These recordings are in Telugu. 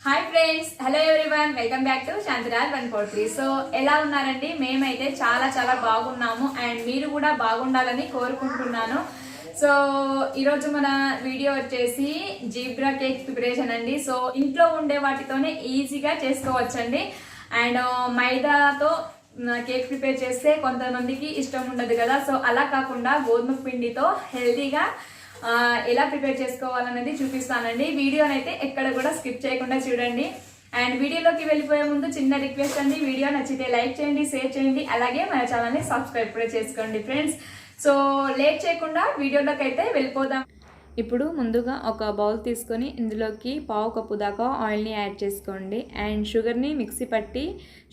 Hi friends, hello everyone, welcome back to Shantiraj 143. So ఎలా ఉన్నారండి? మేమైతే చాలా చాలా బాగున్నాము అండ్ మీరు కూడా బాగుండాలని కోరుకుంటున్నాను. సో ఈరోజు మన వీడియో వచ్చేసి జీబ్రా కేక్ ప్రిపరేషన్ అండి. సో ఇంట్లో ఉండే వాటితోనే ఈజీగా చేసుకోవచ్చండి. అండ్ మైదాతో కేక్ ప్రిపేర్ చేస్తే కొంతమందికి ఇష్టం ఉండదు కదా. సో అలా కాకుండా గోధుమ పిండితో హెల్తీగా ఎలా ప్రిపేర్ చేసుకోవాలనేది చూపిస్తానండి. వీడియోని అయితే ఎక్కడ కూడా స్కిప్ చేయకుండా చూడండి. అండ్ వీడియోలోకి వెళ్ళిపోయే ముందు చిన్న రిక్వెస్ట్ అండి, వీడియో నచ్చితే లైక్ చేయండి, షేర్ చేయండి, అలాగే మన ఛానల్ని సబ్స్క్రైబ్ కూడా చేసుకోండి ఫ్రెండ్స్. సో లేట్ చేయకుండా వీడియోలోకి అయితే వెళ్ళిపోదాం. ఇప్పుడు ముందుగా ఒక బౌల్ తీసుకొని ఇందులోకి పావు కప్పు దాకా ఆయిల్ని యాడ్ చేసుకోండి. అండ్ షుగర్ని మిక్సీ పట్టి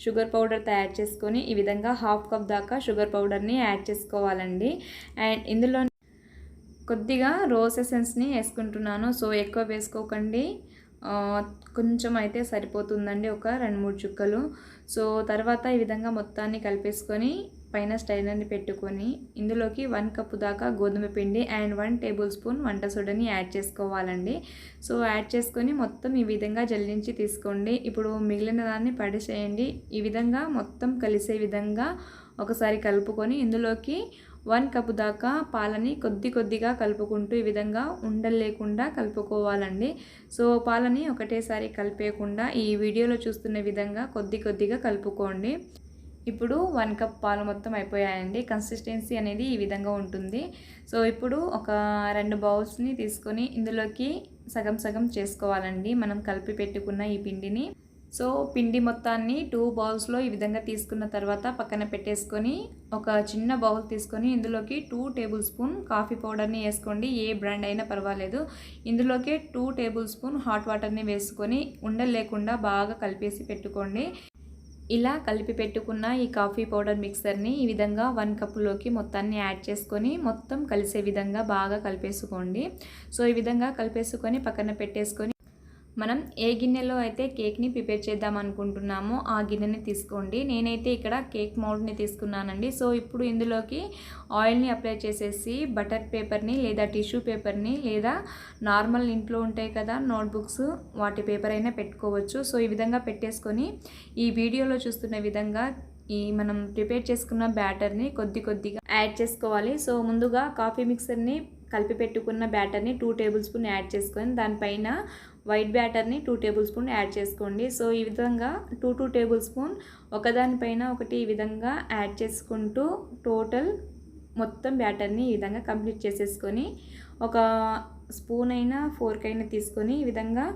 షుగర్ పౌడర్ తయారు చేసుకొని ఈ విధంగా హాఫ్ కప్ దాకా షుగర్ పౌడర్ని యాడ్ చేసుకోవాలండి. అండ్ ఇందులో కొద్దిగా రోజ్ ఎసెన్స్ని వేసుకుంటున్నాను. సో ఎక్కువ వేసుకోకండి, కొంచెం అయితే సరిపోతుందండి, ఒక 2-3 చుక్కలు. సో తర్వాత ఈ విధంగా మొత్తాన్ని కలిపేసుకొని పైన స్టైనర్ని పెట్టుకొని ఇందులోకి 1 కప్పు దాకా గోధుమ పిండి అండ్ 1 టేబుల్ స్పూన్ వంట సోడాని యాడ్ చేసుకోవాలండి. సో యాడ్ చేసుకొని మొత్తం ఈ విధంగా జల్లించి తీసుకోండి. ఇప్పుడు మిగిలిన దాన్ని పడేసేయండి. ఈ విధంగా మొత్తం కలిసే విధంగా ఒకసారి కలుపుకొని ఇందులోకి 1 కప్పు దాకా పాలని కొద్దిగా కలుపుకుంటూ ఈ విధంగా ఉండలు లేకుండా కలుపుకోవాలండి. సో పాలని ఒకటేసారి కలిపేయకుండా ఈ వీడియోలో చూస్తున్న విధంగా కొద్దిగా కలుపుకోండి. ఇప్పుడు 1 కప్ పాలు మొత్తం అయిపోయాయండి. కన్సిస్టెన్సీ అనేది ఈ విధంగా ఉంటుంది. సో ఇప్పుడు ఒక 2 బౌల్స్ని తీసుకొని ఇందులోకి సగం చేసుకోవాలండి మనం కలిపి పెట్టుకున్న ఈ పిండిని. సో పిండి మొత్తాన్ని 2 బౌల్స్లో ఈ విధంగా తీసుకున్న తర్వాత పక్కన పెట్టేసుకొని ఒక చిన్న బౌల్ తీసుకొని ఇందులోకి 2 టేబుల్ స్పూన్ కాఫీ పౌడర్ని వేసుకోండి. ఏ బ్రాండ్ అయినా పర్వాలేదు. ఇందులోకి 2 టేబుల్ స్పూన్ హాట్ వాటర్ని వేసుకొని ఉండలు లేకుండా బాగా కలిపేసి పెట్టుకోండి. ఇలా కలిపి పెట్టుకున్న ఈ కాఫీ పౌడర్ మిక్సర్ని ఈ విధంగా 1 కప్పులోకి మొత్తాన్ని యాడ్ చేసుకొని మొత్తం కలిసే విధంగా బాగా కలిపేసుకోండి. సో ఈ విధంగా కలిపేసుకొని పక్కన పెట్టేసుకొని మనం ఏ గిన్నెలో అయితే కేక్ని ప్రిపేర్ చేద్దాం అనుకుంటున్నామో ఆ గిన్నెని తీసుకోండి. నేనైతే ఇక్కడ కేక్ మౌల్డ్ని తీసుకున్నానండి. సో ఇప్పుడు ఇందులోకి ఆయిల్ని అప్లై చేసేసి బటర్ పేపర్ని లేదా టిష్యూ పేపర్ని లేదా నార్మల్ ఇంట్లో ఉంటాయి కదా నోట్బుక్స్, వాటి పేపర్ అయినా పెట్టుకోవచ్చు. సో ఈ విధంగా పెట్టేసుకొని ఈ వీడియోలో చూస్తున్న విధంగా ఈ మనం ప్రిపేర్ చేసుకున్న బ్యాటర్ని కొద్దిగా యాడ్ చేసుకోవాలి. సో ముందుగా కాఫీ మిక్సర్ని కలిపి పెట్టుకున్న బ్యాటర్ని 2 టేబుల్ స్పూన్ యాడ్ చేసుకొని దానిపైన వైట్ బ్యాటర్ని 2 టేబుల్ స్పూన్ యాడ్ చేసుకోండి. సో ఈ విధంగా 2 టేబుల్ స్పూన్ ఒకదానిపైన ఒకటి ఈ విధంగా యాడ్ చేసుకుంటూ టోటల్ మొత్తం బ్యాటర్ని ఈ విధంగా కంప్లీట్ చేసేసుకొని ఒక స్పూన్ అయినా ఫోర్క్ అయినా తీసుకొని ఈ విధంగా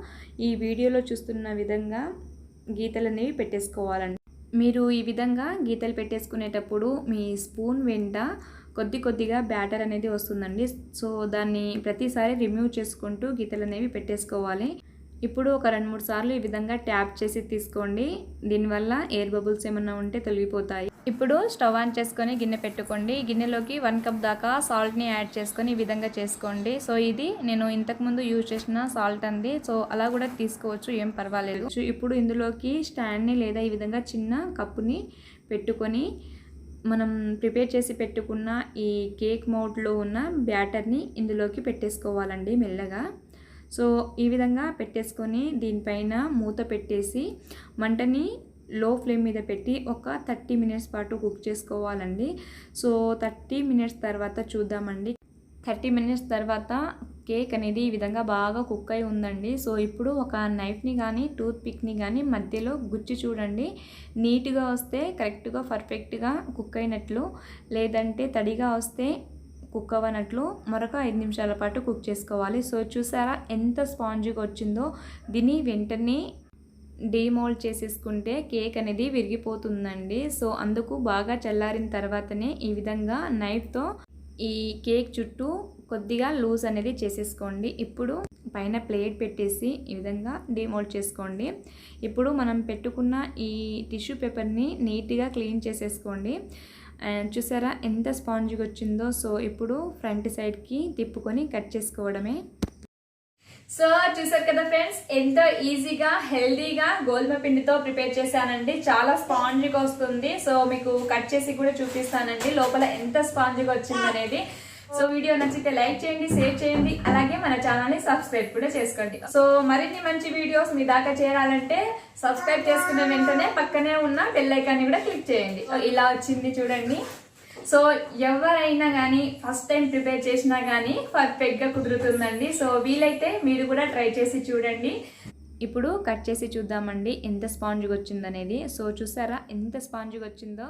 ఈ వీడియోలో చూస్తున్న విధంగా గీతలు అనేవి పెట్టేసుకోవాలండి. మీరు ఈ విధంగా గీతలు పెట్టేసుకునేటప్పుడు మీ స్పూన్ వెంట కొద్దిగా బ్యాటర్ అనేది వస్తుందండి. సో దాన్ని ప్రతిసారి రిమూవ్ చేసుకుంటూ గీతలు అనేవి పెట్టేసుకోవాలి. ఇప్పుడు ఒక 2-3 సార్లు ఈ విధంగా ట్యాప్ చేసి తీసుకోండి. దీనివల్ల ఎయిర్ బబుల్స్ ఏమన్నా ఉంటే తొలగిపోతాయి. ఇప్పుడు స్టవ్ ఆన్ చేసుకొని గిన్నె పెట్టుకోండి. గిన్నెలోకి 1 కప్ దాకా సాల్ట్ని యాడ్ చేసుకొని ఈ విధంగా చేసుకోండి. సో ఇది నేను ఇంతకుముందు యూజ్ చేసిన సాల్ట్ అండి. సో అలా కూడా తీసుకోవచ్చు, ఏం పర్వాలేదు. ఇప్పుడు ఇందులోకి స్టాండ్ని లేదా ఈ విధంగా చిన్న కప్పుని పెట్టుకొని మనం ప్రిపేర్ చేసి పెట్టుకున్న ఈ కేక్ మౌల్డ్లో ఉన్న బ్యాటర్ని ఇందులోకి పెట్టేసుకోవాలండి మెల్లగా. సో ఈ విధంగా పెట్టేసుకొని దీనిపైన మూత పెట్టేసి మంటని లో ఫ్లేమ్ మీద పెట్టి ఒక 30 మినిట్స్ పాటు కుక్ చేసుకోవాలండి. సో 30 మినిట్స్ తర్వాత చూద్దామండి. 30 మినిట్స్ తర్వాత కేక్ అనేది ఈ విధంగా బాగా కుక్ అయి ఉందండి. సో ఇప్పుడు ఒక నైఫ్ని కానీ టూత్ పిక్ని కానీ మధ్యలో గుచ్చి చూడండి. నీట్గా వస్తే కరెక్ట్గా పర్ఫెక్ట్గా కుక్ అయినట్లు, లేదంటే తడిగా వస్తే కుక్ అవ్వనట్లు మరొక 5 నిమిషాల పాటు కుక్ చేసుకోవాలి. సో చూసారా ఎంత స్పాంజీగా వచ్చిందో. దీన్ని వెంటనే డీమోల్డ్ చేసేసుకుంటే కేక్ అనేది విరిగిపోతుందండి. సో అందుకు బాగా చల్లారిన తర్వాతనే ఈ విధంగా నైఫ్తో ఈ కేక్ చుట్టూ కొద్దిగా లూజ్ అనేది చేసేసుకోండి. ఇప్పుడు పైన ప్లేట్ పెట్టేసి ఈ విధంగా డీమోల్డ్ చేసుకోండి. ఇప్పుడు మనం పెట్టుకున్న ఈ టిష్యూ పేపర్ని నీట్గా క్లీన్ చేసేసుకోండి. చూసారా ఎంత స్పాంజ్గా వచ్చిందో. సో ఇప్పుడు ఫ్రంట్ సైడ్కి తిప్పుకొని కట్ చేసుకోవడమే. సో చూసారు కదా ఫ్రెండ్స్, ఎంతో ఈజీగా హెల్దీగా గోధుమ పిండితో ప్రిపేర్ చేశానండి. చాలా స్పాంజీగా వస్తుంది. సో మీకు కట్ చేసి కూడా చూపిస్తానండి లోపల ఎంత స్పాంజీగా వచ్చింది అనేది. సో వీడియో నచ్చితే లైక్ చేయండి, షేర్ చేయండి, అలాగే మన ఛానల్ని సబ్స్క్రైబ్ కూడా చేసుకోండి. సో మరిన్ని మంచి వీడియోస్ మీ దాకా చేరాలంటే సబ్స్క్రైబ్ చేసుకున్న వెంటనే పక్కనే ఉన్న బెల్ ఐకాన్ని కూడా క్లిక్ చేయండి. ఇలా వచ్చింది చూడండి. సో ఎవరైనా కానీ ఫస్ట్ టైం ప్రిపేర్ చేసినా కానీ పర్ఫెక్ట్గా కుదురుతుందండి. సో వీలైతే మీరు కూడా ట్రై చేసి చూడండి. ఇప్పుడు కట్ చేసి చూద్దామండి ఎంత స్పాంజ్గా వచ్చిందనేది. సో చూసారా ఎంత స్పాంజ్గా వచ్చిందో.